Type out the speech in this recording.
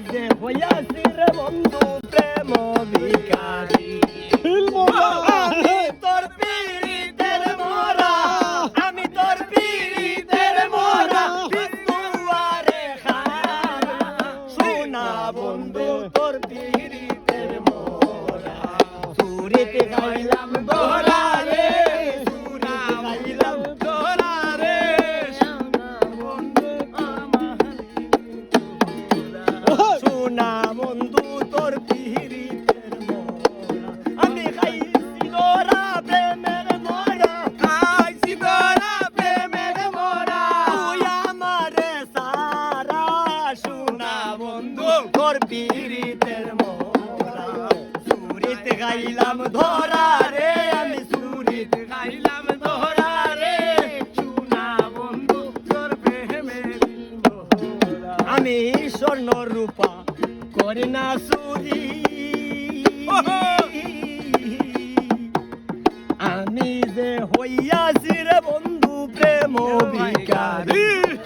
যে হইয়াছি রে বন্ধু প্রেম ভিখারি আমি তোর পীড়িতের মোরা আমি তোর পীড়িতের মোরা বিন্দুয়ারে খারা সোনা বন্ধু তোর পীড়িতের মোরা সুরিতে গাইলাম দোহরা রে সুরিতে গাইলাম দোহরা রে সোনা বন্ধু তোর পীড়িতের মোরা আমি খাইছি দোরা প্রেমের মোরা খাইছি দোরা প্রেমের মোরা তুই আমারে সারা সোনা বন্ধু তোর পীড়িতের মোরা সুরিতে গাইলাম ধরা রে আমি সুরিতে গাইলাম ধরা রে সোনা বন্ধু তোর প্রেমের মোরা আমি স্বর্ণ রূপা করি না চুরি আমি যে হইয়াছি রে বন্ধু প্রেম ভিখারি